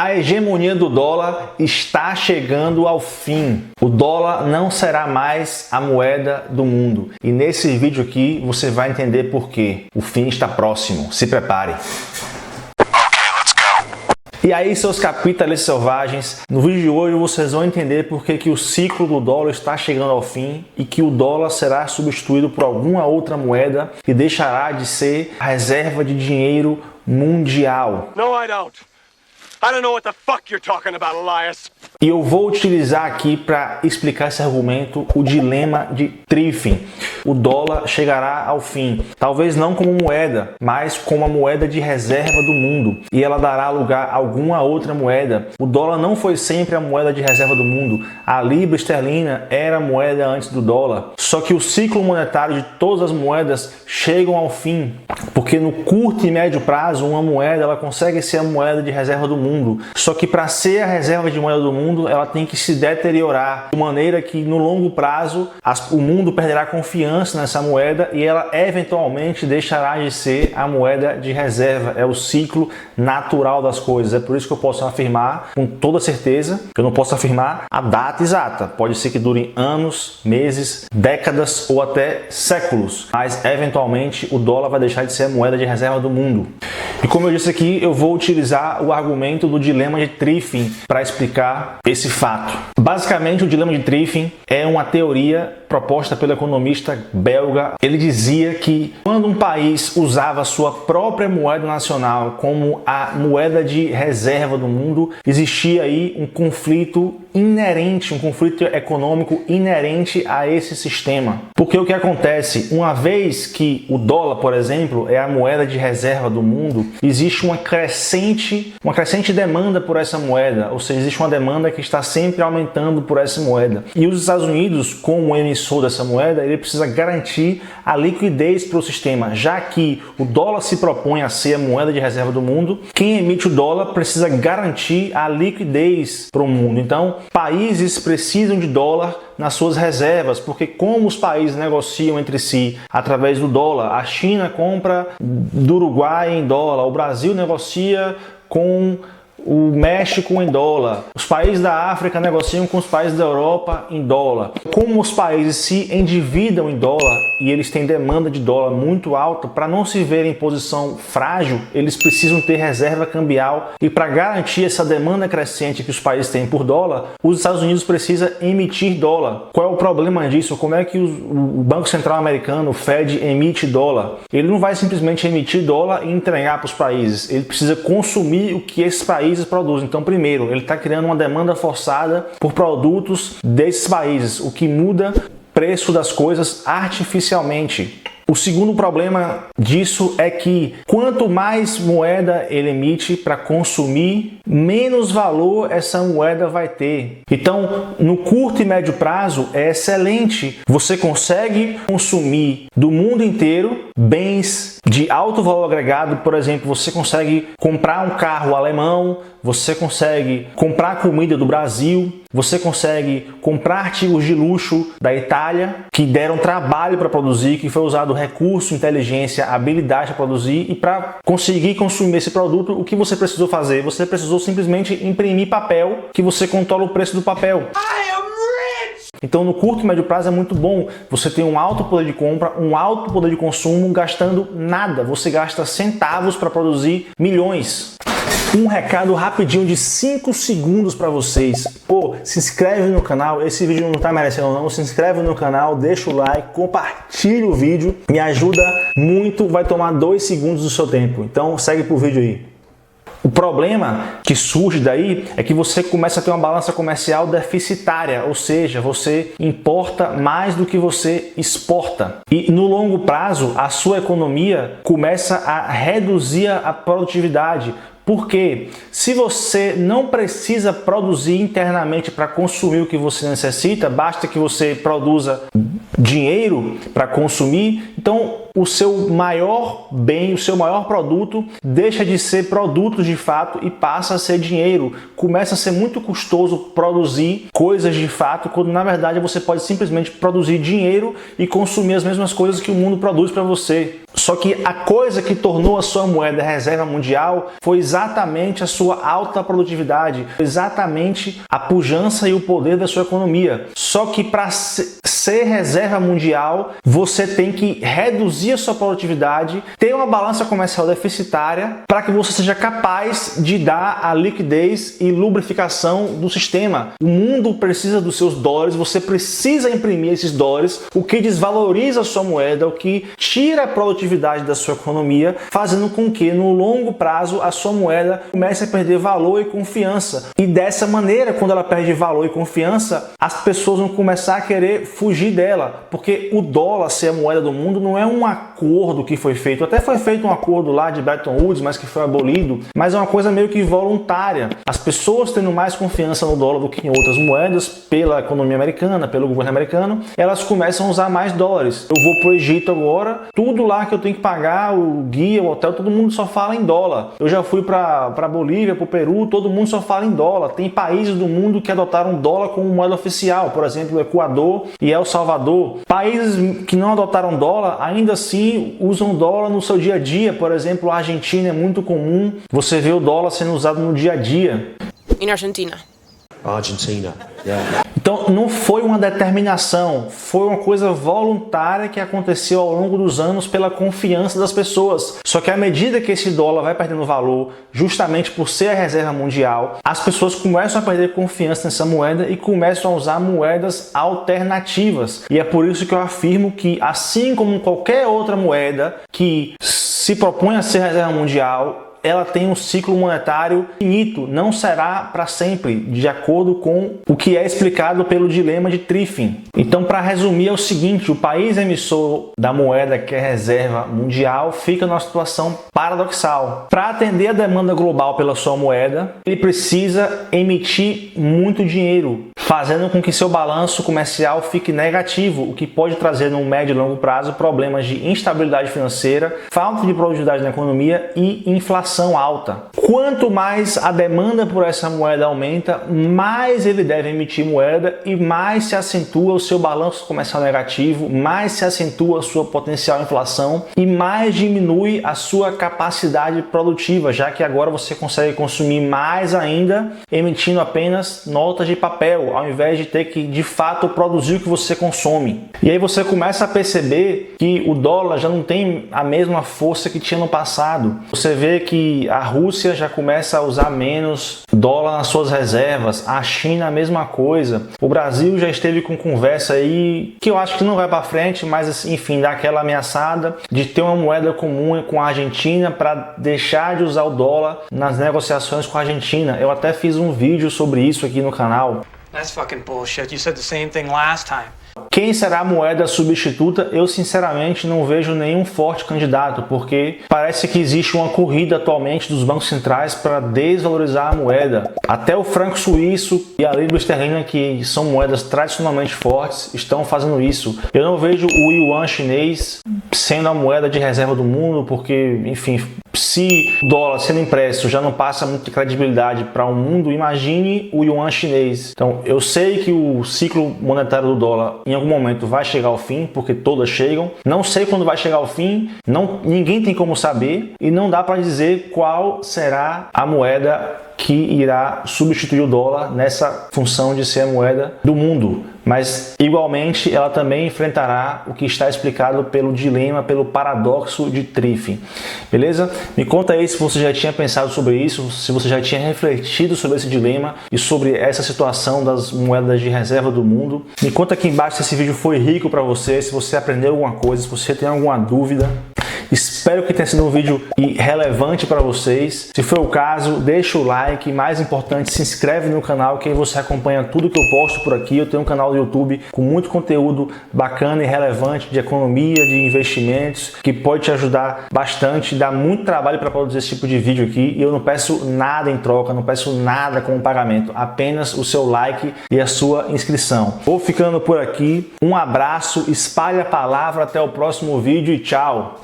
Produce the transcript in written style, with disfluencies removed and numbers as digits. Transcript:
A hegemonia do dólar está chegando ao fim. O dólar não será mais a moeda do mundo. E nesse vídeo aqui você vai entender por quê. O fim está próximo. Se prepare. E aí, seus capitalistas selvagens, no vídeo de hoje vocês vão entender por que o ciclo do dólar está chegando ao fim e que o dólar será substituído por alguma outra moeda e deixará de ser a reserva de dinheiro mundial. No, I don't. I don't know what the fuck you're talking about, Elias. E eu vou utilizar aqui para explicar esse argumento o dilema de Triffin. O dólar chegará ao fim, talvez não como moeda, mas como a moeda de reserva do mundo. E ela dará lugar a alguma outra moeda. O dólar não foi sempre a moeda de reserva do mundo. A libra esterlina era a moeda antes do dólar. Só que o ciclo monetário de todas as moedas chegam ao fim. Porque no curto e médio prazo, uma moeda ela consegue ser a moeda de reserva do mundo. Só que para ser a reserva de moeda do mundo, ela tem que se deteriorar de maneira que no longo prazo o mundo perderá confiança nessa moeda e ela eventualmente deixará de ser a moeda de reserva. É o ciclo natural das coisas. É por isso que eu posso afirmar com toda certeza, que eu não posso afirmar a data exata. Pode ser que dure anos, meses, décadas ou até séculos, mas eventualmente o dólar vai deixar de ser a moeda de reserva do mundo. E como eu disse aqui, eu vou utilizar o argumento do dilema de Triffin para explicar esse fato. Basicamente, o dilema de Triffin é uma teoria proposta pelo economista belga. Ele dizia que quando um país usava sua própria moeda nacional como a moeda de reserva do mundo, existia aí um conflito inerente, um conflito econômico inerente a esse sistema. Porque o que acontece? Uma vez que o dólar, por exemplo, é a moeda de reserva do mundo, existe uma crescente demanda por essa moeda, ou seja, existe uma demanda que está sempre aumentando por essa moeda. E os Estados Unidos, como emissor dessa moeda, ele precisa garantir a liquidez para o sistema, já que o dólar se propõe a ser a moeda de reserva do mundo, quem emite o dólar precisa garantir a liquidez para o mundo. Então, países precisam de dólar nas suas reservas, porque como os países negociam entre si através do dólar, a China compra do Uruguai em dólar, o Brasil negocia com o México em dólar, os países da África negociam com os países da Europa em dólar. Como os países se endividam em dólar e eles têm demanda de dólar muito alta, para não se verem em posição frágil, eles precisam ter reserva cambial e para garantir essa demanda crescente que os países têm por dólar, os Estados Unidos precisam emitir dólar. Qual é o problema disso? Como é que o Banco Central americano, o Fed, emite dólar? Ele não vai simplesmente emitir dólar e entregar para os países, ele precisa consumir o que esses países produzem. Então, primeiro, ele está criando uma demanda forçada por produtos desses países, o que muda o preço das coisas artificialmente. O segundo problema disso é que quanto mais moeda ele emite para consumir, menos valor essa moeda vai ter. Então, no curto e médio prazo é excelente. Você consegue consumir do mundo inteiro bens de alto valor agregado. Por exemplo, você consegue comprar um carro alemão, você consegue comprar comida do Brasil, você consegue comprar artigos de luxo da Itália que deram trabalho para produzir, que foi usado recurso, inteligência, habilidade para produzir, e para conseguir consumir esse produto, o que você precisou fazer? Você precisou simplesmente imprimir papel, que você controla o preço do papel. Então, no curto e médio prazo é muito bom. Você tem um alto poder de compra, um alto poder de consumo, gastando nada. Você gasta centavos para produzir milhões. Um recado rapidinho de 5 segundos para vocês. Pô, se inscreve no canal, esse vídeo não tá merecendo não, se inscreve no canal, deixa o like, compartilha o vídeo, me ajuda muito, vai tomar 2 segundos do seu tempo. Então segue pro vídeo aí. O problema que surge daí é que você começa a ter uma balança comercial deficitária, ou seja, você importa mais do que você exporta. E no longo prazo, a sua economia começa a reduzir a produtividade. Porque se você não precisa produzir internamente para consumir o que você necessita, basta que você produza dinheiro para consumir Então, o seu maior bem, o seu maior produto deixa de ser produto de fato e passa a ser dinheiro. Começa a ser muito custoso produzir coisas de fato, quando na verdade você pode simplesmente produzir dinheiro e consumir as mesmas coisas que o mundo produz para você. Só que a coisa que tornou a sua moeda reserva mundial foi exatamente a sua alta produtividade, exatamente a pujança e o poder da sua economia. Só que para ser reserva mundial, você tem que reduzir a sua produtividade, ter uma balança comercial deficitária para que você seja capaz de dar a liquidez e lubrificação do sistema. O mundo precisa dos seus dólares, você precisa imprimir esses dólares, o que desvaloriza a sua moeda, o que tira a produtividade da sua economia, fazendo com que no longo prazo a sua moeda comece a perder valor e confiança. E dessa maneira, quando ela perde valor e confiança, as pessoas vão começar a querer fugir dela, porque o dólar ser a moeda do mundo não é um acordo que foi feito. Até foi feito um acordo lá de Bretton Woods, mas que foi abolido, mas é uma coisa meio que voluntária. As pessoas tendo mais confiança no dólar do que em outras moedas, pela economia americana, pelo governo americano, elas começam a usar mais dólares. Eu vou pro Egito agora, tudo lá que eu tenho que pagar, o guia, o hotel, todo mundo só fala em dólar. Eu já fui para Bolívia, para o Peru, todo mundo só fala em dólar. Tem países do mundo que adotaram dólar como moeda oficial, por exemplo, o Equador e El Salvador. Países que não adotaram dólar, ainda assim usam dólar no seu dia a dia. Por exemplo, a Argentina é muito comum você ver o dólar sendo usado no dia a dia. In Argentina. Argentina, yeah. Então não foi uma determinação, foi uma coisa voluntária que aconteceu ao longo dos anos pela confiança das pessoas. Só que à medida que esse dólar vai perdendo valor, justamente por ser a reserva mundial, as pessoas começam a perder confiança nessa moeda e começam a usar moedas alternativas. E é por isso que eu afirmo que, assim como qualquer outra moeda que se propõe a ser reserva mundial, ela tem um ciclo monetário finito, não será para sempre, de acordo com o que é explicado pelo dilema de Triffin. Então, para resumir, é o seguinte: o país emissor da moeda que é reserva mundial fica numa situação paradoxal. Para atender a demanda global pela sua moeda, ele precisa emitir muito dinheiro, fazendo com que seu balanço comercial fique negativo, o que pode trazer no médio e longo prazo problemas de instabilidade financeira, falta de produtividade na economia e inflação alta. Quanto mais a demanda por essa moeda aumenta, mais ele deve emitir moeda e mais se acentua o seu balanço comercial negativo, mais se acentua a sua potencial inflação e mais diminui a sua capacidade produtiva, já que agora você consegue consumir mais ainda emitindo apenas notas de papel, ao invés de ter que de fato produzir o que você consome. E aí você começa a perceber que o dólar já não tem a mesma força que tinha no passado. Você vê que a Rússia já começa a usar menos dólar nas suas reservas, a China a mesma coisa, o Brasil já esteve com conversa aí que eu acho que não vai para frente, mas enfim, dá aquela ameaçada de ter uma moeda comum com a Argentina para deixar de usar o dólar nas negociações com a Argentina. Eu até fiz um vídeo sobre isso aqui no canal. That's fucking bullshit. You said the same thing last time. Quem será a moeda substituta? Eu sinceramente não vejo nenhum forte candidato, porque parece que existe uma corrida atualmente dos bancos centrais para desvalorizar a moeda. Até o franco suíço e a libra esterlina, que são moedas tradicionalmente fortes, estão fazendo isso. Eu não vejo o yuan chinês sendo a moeda de reserva do mundo, porque, enfim, se o dólar sendo impresso já não passa muita credibilidade para o mundo, imagine o yuan chinês. Então, eu sei que o ciclo monetário do dólar em algum momento vai chegar ao fim, porque todas chegam. Não sei quando vai chegar ao fim, ninguém tem como saber e não dá para dizer qual será a moeda que irá substituir o dólar nessa função de ser a moeda do mundo. Mas, igualmente, ela também enfrentará o que está explicado pelo dilema, pelo paradoxo de Triffin. Beleza? Me conta aí se você já tinha pensado sobre isso, se você já tinha refletido sobre esse dilema e sobre essa situação das moedas de reserva do mundo. Me conta aqui embaixo se esse vídeo foi rico para você, se você aprendeu alguma coisa, se você tem alguma dúvida. Espero que tenha sido um vídeo relevante para vocês. Se for o caso, deixa o like. Mais importante, se inscreve no canal, que aí você acompanha tudo que eu posto por aqui. Eu tenho um canal do YouTube com muito conteúdo bacana e relevante de economia, de investimentos, que pode te ajudar bastante. Dá muito trabalho para produzir esse tipo de vídeo aqui e eu não peço nada em troca, não peço nada como pagamento, apenas o seu like e a sua inscrição. Vou ficando por aqui. Um abraço, espalhe a palavra, até o próximo vídeo e tchau!